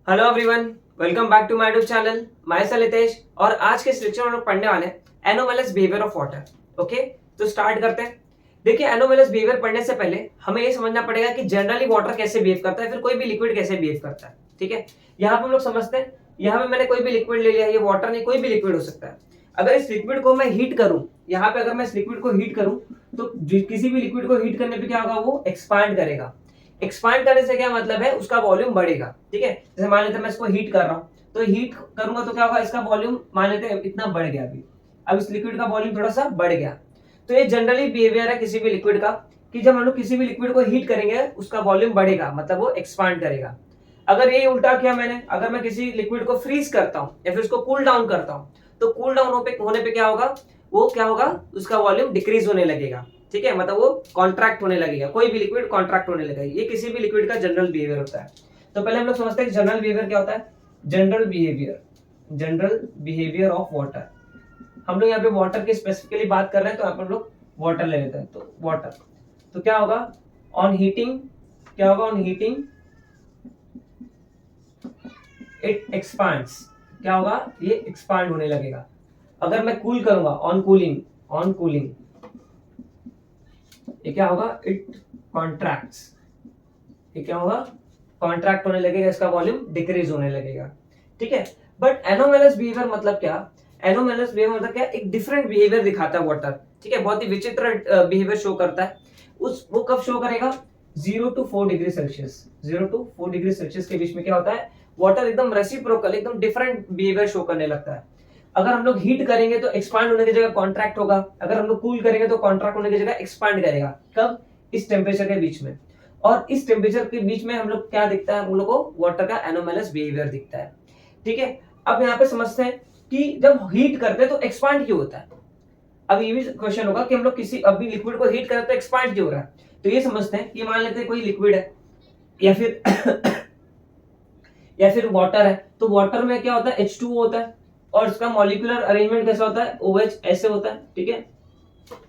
Hello everyone, welcome back to my YouTube channel. Myself Litesh और आज के इस लेक्चर में हम लोग पढ़ने वाले हैं एनोमैलस बिहेवियर ऑफ वाटर। ओके, तो स्टार्ट करते हैं। देखिए, एनोमैलस बिहेवियर पढ़ने से पहले हमें ये समझना पड़ेगा कि जनरली वाटर कैसे बिहेव करता है, फिर कोई भी लिक्विड कैसे बिहेव करता है। ठीक है, यहाँ पे हम लोग समझते हैं। यहाँ पे मैंने कोई भी लिक्विड ले लिया, ये वाटर नहीं, कोई भी लिक्विड हो सकता है। अगर इस लिक्विड को मैं हीट करूं, यहाँ पे अगर मैं इस लिक्विड को हीट करूं तो किसी भी लिक्विड को हीट करने पे क्या होगा, वो एक्सपांड करेगा। एक्सपांड करने से क्या मतलब है, उसका वॉल्यूम बढ़ेगा। ठीक है, जैसे मान लेते हैं मैं इसको हीट कर रहा हूँ, तो हीट करूंगा तो क्या होगा, इसका वॉल्यूम मान लेते हैं इतना बढ़ गया। अभी अब इस लिक्विड का वॉल्यूम थोड़ा सा बढ़ गया। तो ये जनरली बिहेवियर है किसी भी लिक्विड का, कि जब हम लोग किसी भी लिक्विड को हीट करेंगे उसका वॉल्यूम बढ़ेगा, मतलब वो एक्सपांड करेगा। अगर ये उल्टा किया मैंने, अगर मैं किसी लिक्विड को फ्रीज करता हूँ या फिर उसको कूल डाउन करता हूँ, तो कूल डाउन होने पे क्या होगा, वो क्या होगा, उसका वॉल्यूम डिक्रीज होने लगेगा। ठीक है, मतलब वो कॉन्ट्रैक्ट होने लगेगा। कोई भी लिक्विड कॉन्ट्रैक्ट होने लगेगा। ये किसी भी लिक्विड का जनरल बिहेवियर होता है। तो पहले हम लोग समझते हैं कि जनरल बिहेवियर क्या होता है। General behaviour of water. हम लोग यहाँ पे वाटर की स्पेसिफिकली बात कर रहे हैं, तो यहाँ पर हम लोग वाटर ले लेते हैं। तो वाटर, तो क्या होगा, ऑन हीटिंग, क्या होगा, ऑन हीटिंग इट एक्सपांड्स। क्या होगा, ये एक्सपांड होने लगेगा। अगर मैं कूल करूंगा, ऑन कूलिंग, ये क्या होगा, इट कॉन्ट्रैक्ट्स। ये क्या होगा, कॉन्ट्रैक्ट होने लगेगा, इसका वॉल्यूम डिक्रीज होने लगेगा। ठीक है, बट एनोमैलस बिहेवियर मतलब क्या, एनोमैलस बिहेवियर मतलब क्या, एक डिफरेंट बिहेवियर दिखाता है वाटर। ठीक है, बहुत ही विचित्र बिहेवियर शो करता है। वो कब शो करेगा, 0 to 4 degree Celsius. 0 to 4 degree Celsius के बीच में क्या होता है, वाटर एकदम रेसिप्रोकल, एकदम डिफरेंट बिहेवियर शो करने लगता है। अगर हम लोग हीट करेंगे तो एक्सपांड होने की जगह कॉन्ट्रैक्ट होगा। अगर हम लोग कूल करेंगे तो कॉन्ट्रैक्ट होने की जगह एक्सपांड करेगा। कब, इस टेम्परेचर के बीच में। और इस टेम्परेचर के बीच में हम लोग क्या दिखता है, हम लोग को वाटर का एनोमैलस बिहेवियर दिखता है। ठीक है, अब यहाँ पे समझते हैं कि जब हीट करते हैं तो एक्सपांड क्यों होता है। अब ये भी क्वेश्चन होगा कि हम लोग किसी अभी लिक्विड को हीट करें तो एक्सपांड क्यों हो रहा है। तो ये समझते हैं कि मान लेते हैं कोई लिक्विड है या फिर या फिर वाटर है, तो वाटर में क्या होता है, H2O होता है। और उसका मॉलिक्यूलर अरेंजमेंट कैसा होता है, OH ऐसे होता है। ठीक है,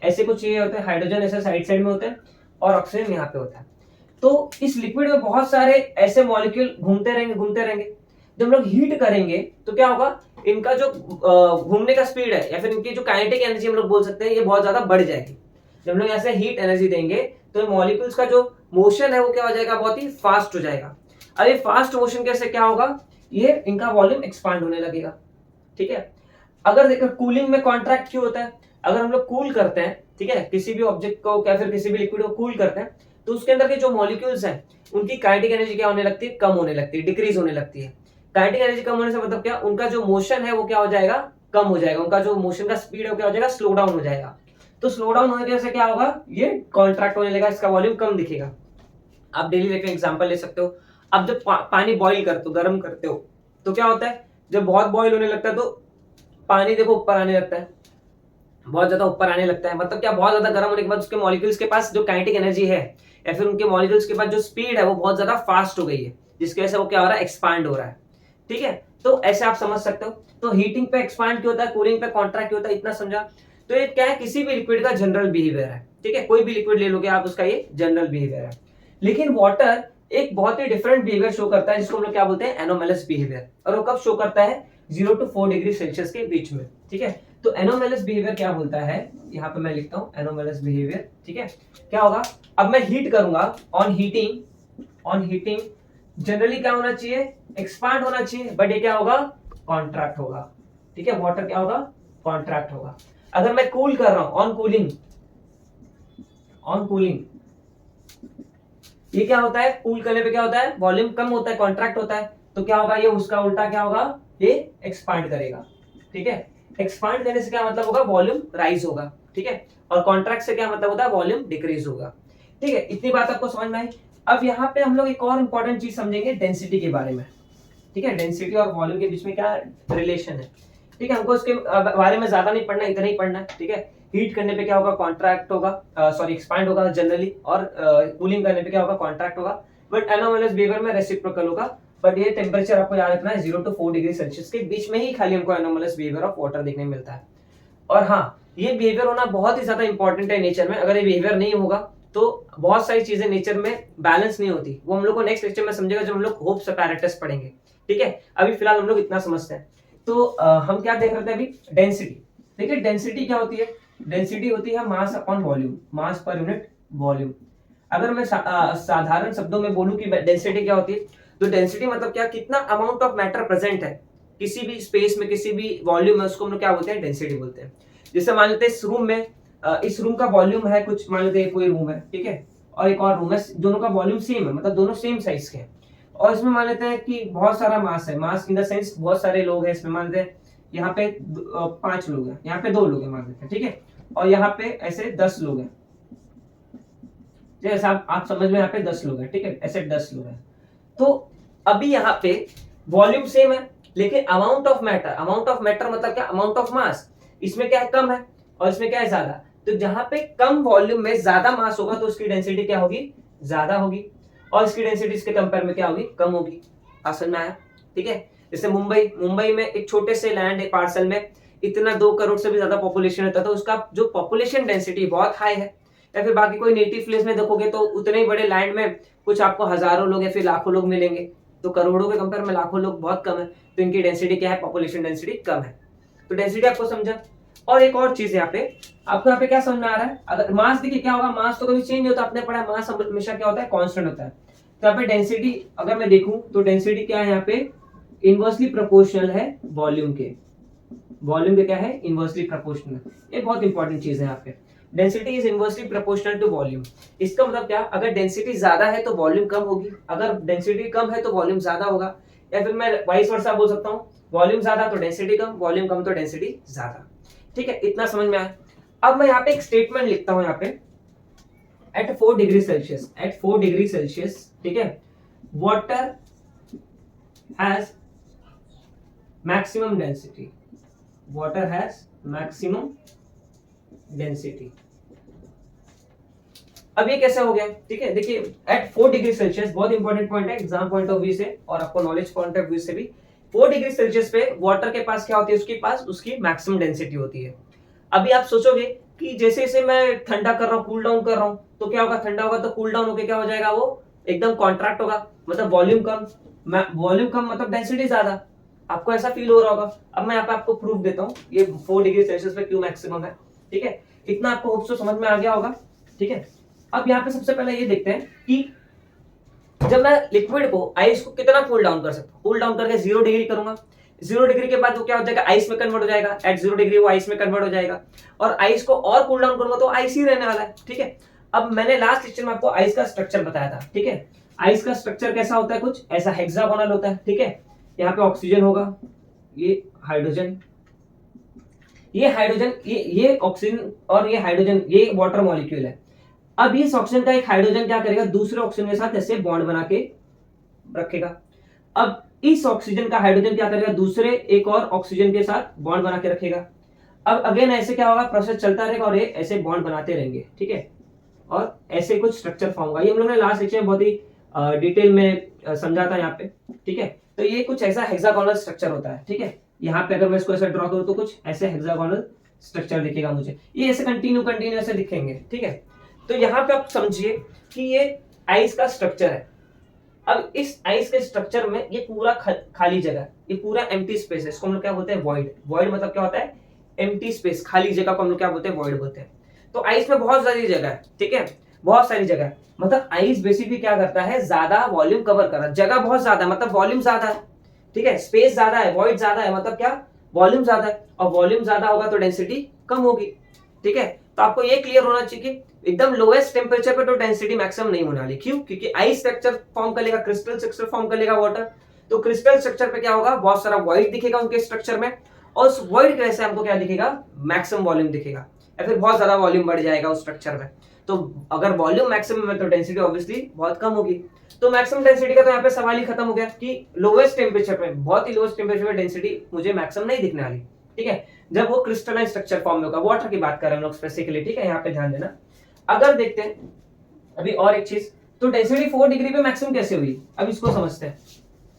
ऐसे कुछ ये होता है, हाइड्रोजन ऐसे साइड साइड में होते हैं और ऑक्सीजन यहाँ पे होता है। तो इस लिक्विड में बहुत सारे ऐसे मॉलिक्यूल घूमते रहेंगे। जब हम लोग हीट करेंगे तो क्या होगा, इनका जो घूमने का स्पीड है या फिर इनकी जो काइनेटिक एनर्जी हम लोग बोल सकते हैं, ये बहुत ज्यादा बढ़ जाएगी। जब हम लोग ऐसे हीट एनर्जी देंगे तो मॉलिक्यूल्स का जो मोशन है वो क्या हो जाएगा, बहुत ही फास्ट हो जाएगा। अब ये फास्ट मोशन कैसे क्या होगा, ये इनका वॉल्यूम एक्सपांड होने लगेगा। ठीक है, अगर देखो कूलिंग में कॉन्ट्रैक्ट क्यों होता है, अगर हम लोग कूल करते हैं, ठीक है, किसी भी ऑब्जेक्ट को या फिर किसी भी लिक्विड को कूल करते हैं, तो उसके अंदर के जो मॉलिक्यूल्स हैं उनकी काइनेटिक एनर्जी क्या होने लगती है, कम होने लगती है, डिक्रीज होने लगती है। काइनेटिक एनर्जी कम होने से मतलब क्या, उनका जो मोशन है वो क्या हो जाएगा, कम हो जाएगा। उनका जो मोशन का स्पीड है वो क्या हो जाएगा, स्लो डाउन हो जाएगा। तो स्लो डाउन होने से क्या होगा, ये कॉन्ट्रैक्ट होने लगेगा, इसका वॉल्यूम कम दिखेगा। आप डेली लाइफ में एग्जांपल ले सकते हो। आप जब पानी बॉईल करते हो, गर्म करते हो, तो क्या होता है, जब बहुत बॉईल होने लगता है तो पानी देखो ऊपर आने लगता है, बहुत ज्यादा ऊपर आने लगता है। मतलब क्या, बहुत ज्यादा गर्म होने के बाद उसके मॉलिक्यूल्स के पास जो काइनेटिक एनर्जी है या फिर उनके मॉलिक्यूल्स के पास जो स्पीड है वो बहुत ज्यादा फास्ट हो गई है, जिसकी वजह से वो क्या हो रहा है, एक्सपांड हो रहा है। ठीक है, तो ऐसे आप समझ सकते हो। तो हीटिंग पे एक्सपांड क्यों होता है, कूलिंग पे कॉन्ट्रैक्ट क्यों होता है, इतना समझा। तो ये क्या है, किसी भी लिक्विड का जनरल बिहेवियर है। ठीक है, कोई भी लिक्विड ले लोगे आप, उसका ये जनरल बिहेवियर है। लेकिन वाटर एक बहुत ही डिफरेंट बिहेवियर शो करता है, जिसको हम लोग क्या बोलते हैं, एनोमैलस बिहेवियर। और वो कब शो करता है, 0 to 4 डिग्री सेल्सियस के बीच में। ठीक है, तो एनोमैलस बिहेवियर क्या बोलता है, यहाँ पे मैं लिखता हूँ एनोमैलस बिहेवियर। ठीक है, क्या होगा, अब मैं हीट करूंगा, ऑन हीटिंग जनरली क्या होना चाहिए, एक्सपांड होना चाहिए, बट ये क्या होगा, कॉन्ट्रैक्ट होगा। ठीक है, वाटर क्या होगा, कॉन्ट्रैक्ट होगा। अगर मैं कूल कर रहा हूं, ऑन कूलिंग, ये क्या होता है, कूल करने पे क्या होता है, वॉल्यूम कम होता है, कॉन्ट्रैक्ट होता है। तो क्या होगा, ये उसका उल्टा क्या होगा, ये एक्सपांड करेगा। ठीक है, एक्सपांड करने से क्या मतलब होगा, वॉल्यूम राइज होगा। ठीक है, और कॉन्ट्रैक्ट से क्या मतलब होता है, वॉल्यूम डिक्रीज होगा। ठीक है, इतनी बात आपको समझ में आई। अब यहाँ पे हम लोग एक और इंपॉर्टेंट चीज समझेंगे, डेंसिटी के बारे में। ठीक है, डेंसिटी और वॉल्यूम के बीच में क्या रिलेशन है। ठीक है, हमको इसके बारे में ज्यादा नहीं पढ़ना, इतना ही पढ़ना है। ठीक है, हीट करने पे क्या होगा, कॉन्ट्रैक्ट होगा, सॉरी एक्सपांड होगा जनरली, और कूलिंग करने पे क्या होगा, कॉन्ट्रैक्ट होगा। बट एनोमैलस बिहेवियर में रेसिप्रोकल होगा। बट ये टेम्परेचर आपको याद रखना है, 0 to 4 डिग्री सेल्सियस के बीच में ही खाली हमको एनोमैलस बिहेवियर ऑफ वाटर देखने मिलता है। और हाँ, ये बिहेवियर होना बहुत ही ज्यादा इंपॉर्टेंट है नेचर में। अगर ये बिहेवियर नहीं होगा तो बहुत सारी चीजें नेचर में बैलेंस नहीं होती, वो हम लोग को नेक्स्ट लेक्चर में समझेगा जब हम लोग होप्स अपैरेटस पढ़ेंगे, ठीक है। अभी फिलहाल हम लोग इतना समझते हैं। तो हम क्या देख रहे थे अभी, डेंसिटी। देखिए डेंसिटी क्या होती है, डेंसिटी होती है मास अपॉन वॉल्यूम, मास पर यूनिट वॉल्यूम। अगर मैं साधारण शब्दों में बोलूं कि डेंसिटी क्या होती है, तो डेंसिटी मतलब क्या, कितना अमाउंट ऑफ मैटर प्रेजेंट है किसी भी स्पेस में, किसी भी वॉल्यूम में, उसको हम लोग क्या बोलते हैं, डेंसिटी बोलते हैं। जैसे मान लेते हैं इस रूम में, इस रूम का वॉल्यूम है कुछ, मान लेते हैं कोई रूम है, ठीक है, और एक और रूम है, दोनों का वॉल्यूम सेम है, मतलब दोनों सेम साइज के हैं, और इसमें मान लेते हैं कि बहुत सारा मास है, मास इन द सेंस बहुत सारे लोग हैं इसमें, मान लेते हैं यहाँ पे 5 लोग हैं, यहाँ पे 2 लोग हैं मान लेते हैं, ठीक है, और यहाँ पे ऐसे 10 लोग हैं, जैसे आप समझ में, यहाँ पे 10 लोग हैं, ठीक है, ऐसे 10 लोग हैं। तो अभी यहाँ पे वॉल्यूम सेम है, लेकिन अमाउंट ऑफ मैटर मतलब क्या, अमाउंट ऑफ मास, इसमें क्या है, कम है, और इसमें क्या है, ज्यादा। तो जहां पे कम वॉल्यूम में ज्यादा मास होगा तो उसकी डेंसिटी क्या होगी, ज्यादा होगी, और इसकी डेंसिटी इसके कंपेयर में क्या होगी, कम होगी। समझ में आया, ठीक है। जैसे मुंबई में एक छोटे से लैंड पार्सल में इतना 2 करोड़ से भी ज्यादा पॉपुलेशन होता है, तो उसका जो पॉपुलेशन डेंसिटी बहुत हाई है। या फिर बाकी कोई नेटिव प्लेस में देखोगे तो उतने ही बड़े लैंड में कुछ आपको हजारों लोग या फिर लाखों लोग मिलेंगे, तो करोड़ों के कंपेयर में लाखों लोग बहुत कम है, तो इनकी डेंसिटी क्या है, पॉपुलेशन डेंसिटी कम है। तो डेंसिटी आपको समझा। और एक और चीज यहाँ पे आपको, यहाँ पे क्या समझ में आ रहा है, अगर मास देखिए क्या होगा, मास तो कभी चेंज नहीं होता, आपने पढ़ा है मास हमेशा क्या होता है, कांस्टेंट होता है। तो यहाँ पे डेंसिटी अगर मैं देखूं तो डेंसिटी क्या है, यहाँ पे इनवर्सली प्रोपोर्शनल है वॉल्यूम के, वॉल्यूम के क्या है, इनवर्सली प्रोपोर्शनल। ये बहुत इंपॉर्टेंट चीज है यहाँ पे, density is inversely proportional to volume. इसका मतलब क्या, अगर डेंसिटी ज्यादा है तो वॉल्यूम कम होगी, अगर डेंसिटी कम है तो वॉल्यूम ज्यादा होगा, या फिर मैं वाइस वर्सा बोल सकता हूँ, वॉल्यूम ज्यादा तो डेंसिटी कम, वॉल्यूम कम तो डेंसिटी ज्यादा, ठीक है। इतना समझ में आया। अब मैं यहाँ पे एक स्टेटमेंट लिखता हूँ, यहाँ पे at 4 degree Celsius, at 4 degree Celsius, ठीक है, water has maximum density, water has maximum density. अब ये कैसे हो गया, ठीक है। देखिए एट 4 डिग्री सेल्सियस, बहुत इंपॉर्टेंट पॉइंट है एग्जाम पॉइंट ऑफ व्यू से और आपको नॉलेज पॉइंट ऑफ व्यू से भी। 4 डिग्री सेल्सियस पे वाटर के पास क्या होती है, उसके पास उसकी मैक्सिमम डेंसिटी होती है। अभी आप सोचोगे कि जैसे जैसे मैं ठंडा कर रहा हूँ, कूल डाउन कर रहा हूँ, तो क्या होगा, ठंडा होगा तो कूल डाउन होकर क्या हो जाएगा, वो एकदम कॉन्ट्रैक्ट होगा, मतलब वॉल्यूम कम, वॉल्यूम कम मतलब डेंसिटी ज्यादा। आपको ऐसा फील हो रहा होगा। अब मैं यहाँ पे आपको प्रूफ देता हूँ ये 4 डिग्री सेल्सियस पे क्यों मैक्सिमम है, ठीक है। इतना आपको होप सो समझ में आ गया होगा, ठीक है। अब यहाँ पे सबसे पहले ये देखते हैं कि जब मैं लिक्विड को, आइस को कितना कूल डाउन कर सकता हूँ, कूल डाउन करके 0 डिग्री करूंगा, 0 डिग्री के बाद वो क्या हो जाएगा, आइस में कन्वर्ट हो जाएगा, एट 0 डिग्री वो आइस में कन्वर्ट हो जाएगा, और आइस को और कूल डाउन करूंगा तो आइस ही रहने वाला है, ठीक है। अब मैंने लास्ट लेक्चर में आपको आइस का स्ट्रक्चर बताया था, ठीक है। आइस का स्ट्रक्चर कैसा होता है, कुछ ऐसा हेक्सागोनल होता है, ठीक है। यहाँ पे ऑक्सीजन होगा, ये हाइड्रोजन, ये ऑक्सीजन और ये हाइड्रोजन, ये वाटर मॉलिक्यूल है। अब इस ऑक्सीजन का एक हाइड्रोजन क्या करेगा, दूसरे ऑक्सीजन के साथ ऐसे बॉन्ड बना के रखेगा। अब इस ऑक्सीजन का हाइड्रोजन क्या करेगा, दूसरे एक और ऑक्सीजन के साथ बॉन्ड बना के रखेगा। अब अगेन ऐसे क्या होगा, प्रोसेस चलता रहेगा और ये ऐसे बॉन्ड बनाते रहेंगे, ठीक है, और ऐसे कुछ स्ट्रक्चर फॉर्म होगा। ये हम लोगों ने लास्ट लेक्चर में बहुत ही डिटेल में समझा था यहाँ पे, ठीक है। तो ये कुछ ऐसा हेक्सागोनल स्ट्रक्चर होता है, ठीक है। यहाँ पे अगर मैं इसको ऐसे ड्रॉ करूँ तो कुछ ऐसे हेक्सागोनल स्ट्रक्चर दिखेगा मुझे, ये ऐसे कंटिन्यू ऐसे दिखेंगे, ठीक है। तो यहाँ पे आप समझिए कि ये आइस का स्ट्रक्चर है। अब इस आइस के स्ट्रक्चर में ये पूरा खाली जगह, ये पूरा एम्प्टी स्पेस है, इसको हम लोग क्या बोलते हैं, वॉइड। वॉइड मतलब क्या होता है, एम्प्टी स्पेस, खाली जगह को हम लोग क्या बोलते हैं, वॉइड बोलते हैं। तो आइस में बहुत सारी जगह है, ठीक है, बहुत सारी जगह, मतलब आइस बेसिकली क्या करता है, ज्यादा वॉल्यूम कवर कर रहा है, जगह बहुत ज्यादा है मतलब वॉल्यूम ज्यादा है, ठीक है, स्पेस ज्यादा है, वॉइड ज्यादा है, मतलब क्या, वॉल्यूम ज्यादा है, और वॉल्यूम ज्यादा होगा तो डेंसिटी कम होगी, ठीक है। तो आपको ये क्लियर होना चाहिए कि एकदम लोएस्ट टेम्परेचर पे तो डेंसिटी मैक्सिमम नहीं होने वाली। क्यों, क्योंकि आइस स्ट्रक्चर फॉर्म कर लेगा, क्रिस्टल स्ट्रक्चर फॉर्म कर लेगा वाटर, तो क्रिस्टल स्ट्रक्चर पे क्या होगा, बहुत सारा वॉइड दिखेगा उनके स्ट्रक्चर में, और उस वॉइड की वजह से हमको क्या दिखेगा, मैक्सिमम वॉल्यूम दिखेगा, या फिर बहुत ज्यादा वॉल्यूम बढ़ जाएगा उस स्ट्रक्चर में। तो अगर वॉल्यूम मैक्सिमम है तो डेंसिटी ऑब्वियसली बहुत कम होगी। तो मैक्सिमम डेंसिटी का तो यहाँ पे सवाल ही खत्म हो गया कि लोएस्ट टेम्परेचर पे, बहुत ही लोएस्ट टेम्परेचर पे डेंसिटी मुझे मैक्सिमम नहीं दिखने वाली, ठीक है, जब वो क्रिस्टलाइन स्ट्रक्चर फॉर्म में होगा। वाटर की बात कर रहे हैं हम लोग स्पेसिफिकली, ठीक है, यहाँ पे ध्यान देना। अगर देखते हैं अभी और एक चीज, तो डेंसिटी 4 डिग्री पे मैक्सिमम कैसे हुई, अब इसको समझते हैं,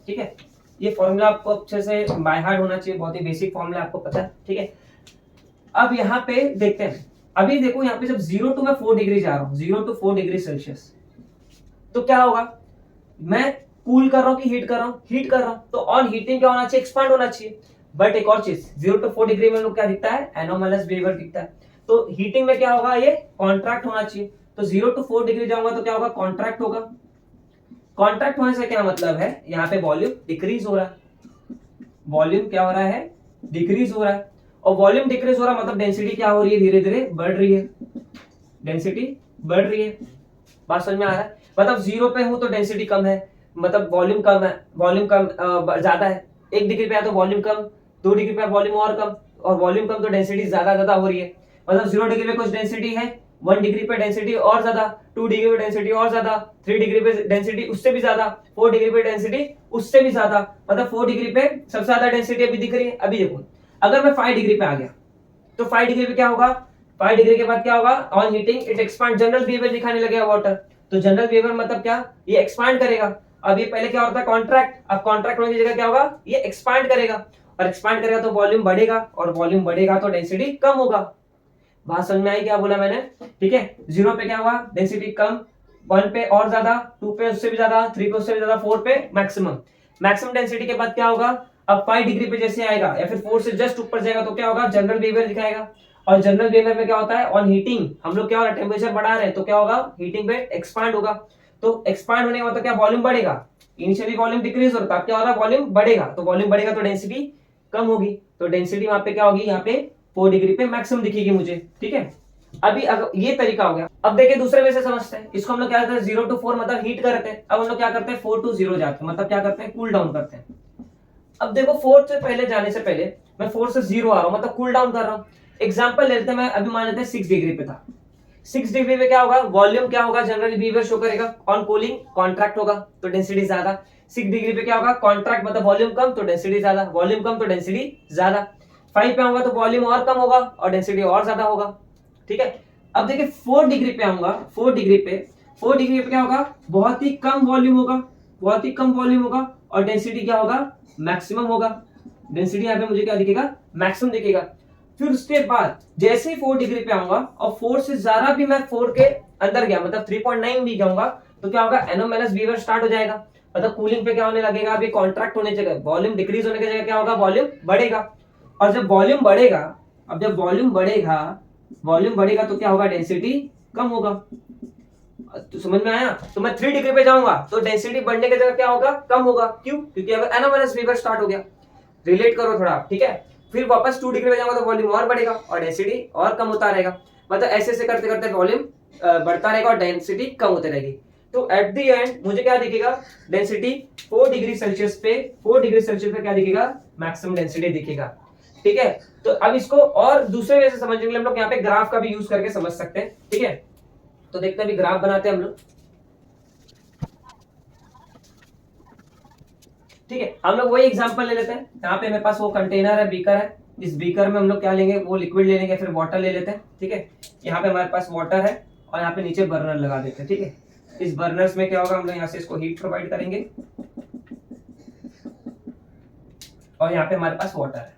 ठीक है। ये फॉर्मूला आपको अच्छे से बाय हार्ट होना चाहिए, बहुत ही बेसिक फॉर्मूला आपको पता है, ठीक है। अब यहाँ पे देखते हैं अभी देखो यहाँ पे जब 0 टू मैं 4 डिग्री जा रहा हूँ, 0 टू 4 डिग्री सेल्सियस, तो क्या होगा, मैं कूल कर रहा हूँ कि हीट कर रहा हूँ, हीट कर रहा हूँ, तो ऑन हीटिंग क्या होना चाहिए, एक्सपांड होना चाहिए। बट एक और चीज, 0 टू 4 डिग्री में लोग क्या दिखता है, एनोमलस बिहेवियर दिखता है। तो हीटिंग में क्या होगा, ये कॉन्ट्रैक्ट होना चाहिए। तो 0 टू 4 डिग्री जाऊंगा तो क्या होगा, कॉन्ट्रैक्ट होगा। कॉन्ट्रैक्ट होने से क्या मतलब है, यहाँ पे वॉल्यूम डिक्रीज हो रहा है, वॉल्यूम क्या हो रहा है, डिक्रीज हो रहा है। और वॉल्यूम डिक्रीज हो रहा है मतलब डेंसिटी क्या हो रही है, धीरे धीरे बढ़ रही है, डेंसिटी बढ़ रही है। बात समझ में आ रहा है, मतलब 0 पे हूं तो डेंसिटी कम है, मतलब वॉल्यूम कम है, वॉल्यूम कम ज्यादा है। 1 डिग्री पे है तो वॉल्यूम कम, 2 डिग्री पे वॉल्यूम और कम, और वॉल्यूम कम तो डेंसिटी ज्यादा हो रही है। मतलब 0 डिग्री पे कुछ डेंसिटी है, 1 डिग्री पे डेंसिटी और ज्यादा, 2 डिग्री पे डेंसिटी और ज्यादा, 3 डिग्री पे डेंसिटी उससे भी ज्यादा, 4 डिग्री पे डेंसिटी उससे भी ज्यादा। मतलब 4 डिग्री पे सबसे ज्यादा डेंसिटी अभी दिख रही है। अभी देखो अगर मैं 5 डिग्री पे आ गया तो 5 डिग्री पे क्या होगा, 5 डिग्री के बाद क्या होगा, on heating it expand, general behaviour दिखाने लगेगा वाटर। तो जनरल बिहेवियर मतलब क्या, ये एक्सपांड करेगा। अब ये पहले क्या होता है, कॉन्ट्रैक्ट, अब कॉन्ट्रैक्ट होने की जगह क्या होगा, ये एक्सपांड करेगा, और एक्सपांड करेगा तो वॉल्यूम बढ़ेगा, और वॉल्यूम बढ़ेगा तो डेंसिटी कम होगा। बात समझ में आई क्या बोला मैंने, ठीक है। 0 पे क्या हुआ, डेंसिटी कम, 1 पे और ज्यादा, 2 पे उससे भी ज्यादा, 3 पे उससे भी ज्यादा, 4 पे मैक्सिमम। मैक्सिमम डेंसिटी के बाद क्या होगा, अब 5 डिग्री पे जैसे आएगा या फिर 4 से जस्ट ऊपर जाएगा तो क्या होगा, जनरल बिहेवियर दिखाएगा। और जनरल बिहेवियर में क्या होता है, ऑन हीटिंग हम लोग क्या हो रहा है, टेम्परेचर बढ़ा रहे हैं तो क्या होगा, हीटिंग पे एक्सपांड होगा। तो एक्सपांड होने का मतलब क्या, वॉल्यूम बढ़ेगा। इनिशियली वॉल्यूम डिक्रीज हो रहा था, क्या हो रहा है, वॉल्यूम बढ़ेगा। तो वॉल्यूम बढ़ेगा तो डेंसिटी कम होगी, तो डेंसिटी वहां पे क्या होगी, यहाँ पे 4 डिग्री पे मैक्सिमम दिखेगी मुझे, ठीक है। अभी अगर ये तरीका हो गया, अब देखिए दूसरे वे से समझते हैं इसको। हम लोग क्या करते हैं, 0 टू 4 मतलब हीट करते हैं, अब हम लोग क्या करते हैं, 4 टू 0 जाते हैं, मतलब क्या करते हैं, कूल डाउन करते हैं। अब देखो 4 से पहले जाने से पहले मैं 4 से 0 आ रहा हूं, मतलब कूल डाउन कर रहा हूं। एग्जांपल लेते हैं, मैं अभी मान लेते हैं 6 डिग्री पे था। 6 डिग्री पे क्या होगा, वॉल्यूम क्या होगा, जनरली बिहेवियर शो करेगा, ऑन कूलिंग कॉन्ट्रैक्ट होगा तो डेंसिटी ज्यादा। 6 डिग्री पे क्या होगा, कॉन्ट्रैक्ट मतलब वॉल्यूम कम तो डेंसिटी ज्यादा, वॉल्यूम कम तो डेंसिटी ज्यादा। 5 पे आऊंगा तो वॉल्यूम और कम होगा और डेंसिटी और ज्यादा होगा, ठीक है। अब देखिए 4 डिग्री पे आऊंगा, 4 डिग्री पे, 4 डिग्री पे क्या होगा, बहुत ही कम वॉल्यूम होगा, बहुत ही कम वॉल्यूम होगा, और डेंसिटी क्या होगा, मैक्सिमम होगा। डेंसिटी यहाँ पे मुझे क्या दिखेगा, मैक्सिमम दिखेगा। फिर उसके बाद जैसे ही 4 डिग्री पे आऊंगा और 4 से ज्यादा भी मैं 4 के अंदर गया, मतलब 3.9 भी जाऊंगा तो क्या होगा, एनोमलस बिहेवियर स्टार्ट हो जाएगा। मतलब कूलिंग पे क्या होने लगेगा, अभी कॉन्ट्रैक्ट होने की जगह वॉल्यूम डिक्रीज होने की जगह क्या होगा, वॉल्यूम बढ़ेगा। और जब वॉल्यूम बढ़ेगा, अब जब वॉल्यूम बढ़ेगा, वॉल्यूम बढ़ेगा तो क्या होगा, डेंसिटी कम होगा। तो समझ में आया, तो मैं 3 डिग्री पे जाऊंगा तो डेंसिटी बढ़ने की जगह क्या होगा, कम होगा। क्यों, क्योंकि अब एनोमलस बिहेवियर स्टार्ट हो गया। रिलेट करो थोड़ा, ठीक है। फिर वापस 2 डिग्री पे जाऊंगा तो वॉल्यूम और बढ़ेगा और डेंसिटी और कम होता रहेगा। मतलब ऐसे ऐसे करते करते वॉल्यूम बढ़ता रहेगा और डेंसिटी कम होती रहेगी। तो एट द एंड मुझे क्या दिखेगा, डेंसिटी 4 डिग्री सेल्सियस पे, 4 डिग्री सेल्सियस पे क्या दिखेगा, मैक्सिमम डेंसिटी दिखेगा, ठीक है। तो अब इसको और दूसरे वे से समझने के लिए हम लोग यहाँ पे ग्राफ का भी यूज करके समझ सकते हैं, ठीक है। तो देखते हैं, अभी ग्राफ बनाते हैं हम लोग, ठीक है। हम लोग वही एग्जांपल ले लेते हैं। यहाँ पे मेरे पास वो कंटेनर है, बीकर है, इस बीकर में हम लोग क्या लेंगे, वो लिक्विड ले लेंगे, फिर वाटर ले लेते हैं, ठीक है। यहाँ पे हमारे पास वाटर है और यहाँ पे नीचे बर्नर लगा देते हैं, ठीक है। इस बर्नर्स में क्या होगा, हम लोग यहाँ से इसको हीट प्रोवाइड करेंगे और यहाँ पे हमारे पास वाटर है।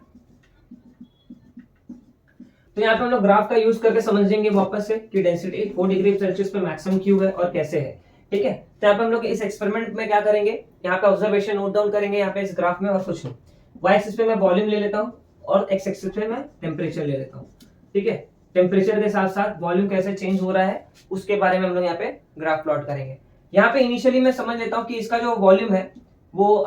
तो यहाँ पे हम लोग ग्राफ का यूज करके समझेंगे वापस से कि डेंसिटी 4 डिग्री सेल्सियस पे मैक्सिमम क्यों है और कैसे है, ठीक है। तो यहाँ पे हम लोग इस एक्सपेरिमेंट में क्या करेंगे, यहाँ पे ऑब्जर्वेशन नोट डाउन करेंगे यहाँ पे इस ग्राफ में, और कुछ नहीं। वाई एक्सिस पे मैं वॉल्यूम ले लेता हूँ और एक्स एक्सिस पे मैं टेम्परेचर ले लेता हूँ, ठीक है। टेम्परेचर के साथ साथ वॉल्यूम कैसे चेंज हो रहा है उसके बारे में हम लोग यहाँ पे ग्राफ प्लॉट करेंगे। यहाँ पे इनिशियली मैं समझ लेता हूँ कि इसका जो वॉल्यूम है वो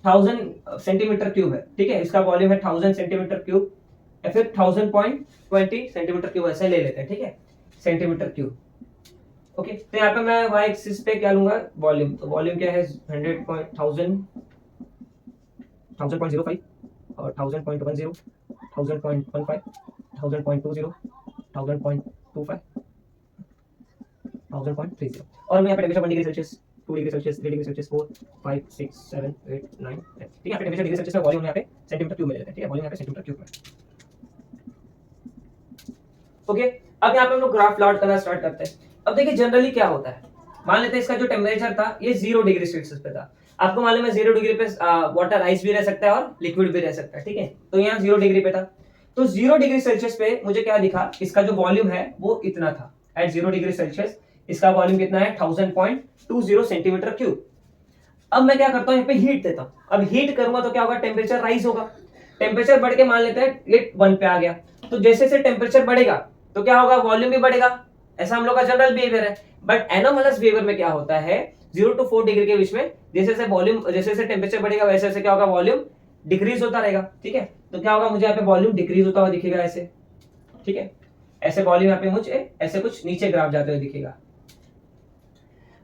1000 सेंटीमीटर क्यूब है, ठीक है। इसका वॉल्यूम है 1000 सेंटीमीटर क्यूब या फिर 1000.20 सेंटीमीटर क्यूब, ऐसे ले लेते हैं, ठीक है, सेंटीमीटर क्यूब। ओके, तो यहाँ पे मैं वाई एक्सिस पे क्या लूंगा, वॉल्यूम। तो वॉल्यूम क्या है, 1000.05 और 1000.10, 1000.15, 1000.20, 1000.25, 1000.30। और मैं यहाँ पे temperature 1 degree Celsius, 2 degree Celsius, 3 degree Celsius, 4, 5, 6, 7, 8, 9, 10, ठीक है। यहाँ पे टेम्परेचर डिग्री सेल्सियस में, वॉल्यूम यहाँ पे सेंटीमीटर क्यूब में लेते हैं, ठीक है। वॉल्यूम यहाँ पे सेंटीमीटर क्यूब में, ओके। अब यहाँ पे हम लोग ग्राफ प्लॉट करना स्टार्ट करते हैं। अब देखिए जनरली क्या होता है, मान लेते हैं इसका जो टेम्परेचर था ये 0 डिग्री सेल्सियस पे था। आपको मालूम है 0 डिग्री पे वाटर आइस भी रह सकता है और लिक्विड भी रह सकता है, ठीक है। तो यहाँ 0 डिग्री पे था। तो 0 डिग्री सेल्सियस पे मुझे क्या दिखा, इसका जो वॉल्यूम है वो इतना था। एट 0 डिग्री सेल्सियस इसका वॉल्यूम कितना है, 1000.20 सेंटीमीटर क्यूब। अब मैं क्या करता हूं, यहाँ पे हीट देता हूं। अब हीट करूंगा तो क्या होगा, टेम्परेचर राइज होगा। टेम्परेचर बढ़ के मान लेते हैं ये 1 पे आ गया, तो जैसे जैसे टेम्परेचर बढ़ेगा तो क्या होगा, वॉल्यूम भी बढ़ेगा। ऐसा हम लोग का जनरल बिहेवियर है। बट एनोमलस बिहेवियर में क्या होता है, 0 to 4 डिग्री के बीच में जैसे जैसे वॉल्यूम, जैसे जैसे टेम्परेचर बढ़ेगा वैसे वैसे क्या होगा, वॉल्यूम डिक्रीज होता रहेगा। ठीक है, तो क्या होगा, मुझे यहाँ पे वॉल्यूम डिक्रीज होता हुआ दिखेगा ऐसे। ठीक है, ऐसे वॉल्यूम यहाँ पे मुझे ऐसे कुछ नीचे ग्राफ जाते हुए दिखेगा।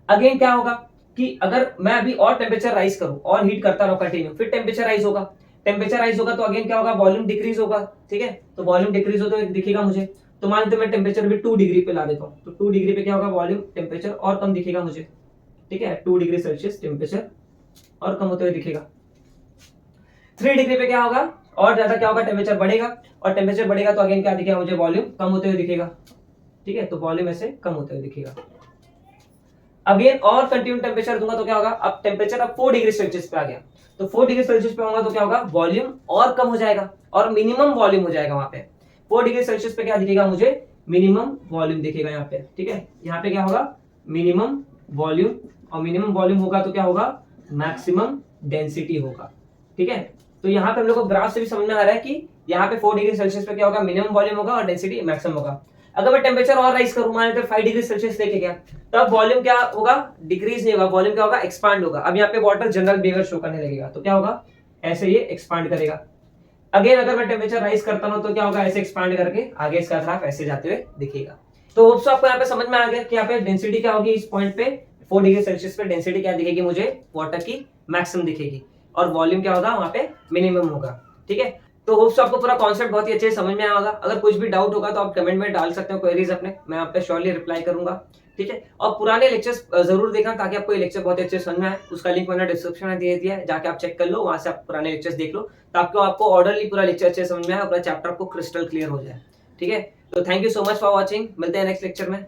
अगेन क्या होगा कि अगर मैं अभी और टेम्परेचर राइज करूं और हीट करता रहूं कंटिन्यू, फिर टेम्परेचर राइज होगा। टेम्परेचर राइज होगा तो अगेन क्या होगा, वॉल्यूम डिक्रीज होगा। ठीक है, तो वॉल्यूम डिक्रीज होता हुआ दिखेगा मुझे। तो मान लीजिए मैं टेम्परेचर भी 2 डिग्री पे ला देता हूं, तो 2 डिग्री पे क्या होगा, वॉल्यूम टेम्परेचर और कम दिखेगा मुझे। ठीक है, 2 डिग्री सेल्सियस टेम्परेचर और कम होते हुए दिखेगा। 3 डिग्री पे क्या होगा, और ज्यादा क्या होगा, टेम्परेचर बढ़ेगा, और टेम्परेचर बढ़ेगा तो अगेन क्या दिखेगा मुझे, वॉल्यूम कम होते हुए दिखेगा। ठीक है, तो वॉल्यूम ऐसे कम होते हुए दिखेगा। अगेन और कंटिन्यू टेम्परेचर दूंगा तो क्या होगा, अब टेम्परेचर अब 4 डिग्री सेल्सियस पे आ गया, तो 4 डिग्री सेल्सियस पे होगा तो क्या होगा, वॉल्यूम और कम हो जाएगा और मिनिमम वॉल्यूम हो जाएगा वहां पे। 4 डिग्री सेल्सियस पे क्या दिखेगा मुझे, मिनिमम वॉल्यूम दिखेगा यहाँ पे। ठीक है, यहाँ पे क्या होगा, मिनिमम वॉल्यूम, और मिनिमम वॉल्यूम होगा तो क्या होगा, मैक्सिमम डेंसिटी होगा। ठीक है, तो यहाँ पे हम लोग को ग्राफ से भी समझ में आ रहा है कि यहाँ पे 4 डिग्री सेल्सियस पे क्या होगा, मिनिमम वॉल्यूम होगा और डेंसिटी मैक्सिमम होगा। अगर मैं टेम्परेचर और राइज करूं, मान लेते 5 डिग्री सेल्सियस लेके गया, तब वॉल्यूम क्या होगा, डिक्रीज नहीं होगा, वॉल्यूम क्या होगा, एक्सपांड होगा। अब यहाँ पे वाटर जनरल बिहेवियर शो करने लगेगा, तो क्या होगा, ऐसे ये एक्सपांड करेगा। अगेन अगर मैं टेम्परेचर राइज करता हूं तो क्या होगा, ऐसे एक्सपांड करके आगे इसका ग्राफ ऐसे जाते हुए दिखेगा। तो होप्स आपको यहाँ पे समझ में आ गया कि यहाँ पे डेंसिटी क्या होगी, इस पॉइंट पे 4 डिग्री सेल्सियस पे डेंसिटी क्या दिखेगी मुझे, वाटर की मैक्सिमम दिखेगी, और वॉल्यूम क्या होगा वहां पे, मिनिमम होगा। ठीक है, तो होप्स आपको पूरा कॉन्सेप्ट बहुत ही अच्छे से समझ में आया होगा। अगर कुछ भी डाउट होगा तो आप कमेंट में डाल सकते हो क्वेरीज अपने, मैं आप पे श्योरली रिप्लाई करूंगा। ठीक है, और पुराने लेक्चर्स जरूर देखना ताकि आपको ये लेक्चर बहुत अच्छे से समझ में आए। उसका लिंक मैंने डिस्क्रिप्शन में दे दिया है, जाके आप चेक कर लो, वहां से आप पुराने लेक्चर्स देख लो, ताकि आपको ऑर्डरली पूरा लेक्चर अच्छे से समझ में आए और पूरा चैप्टर आपको क्रिस्टल क्लियर हो जाए। ठीक है, तो thank you so much for watching, मिलते हैं नेक्स्ट लेक्चर में।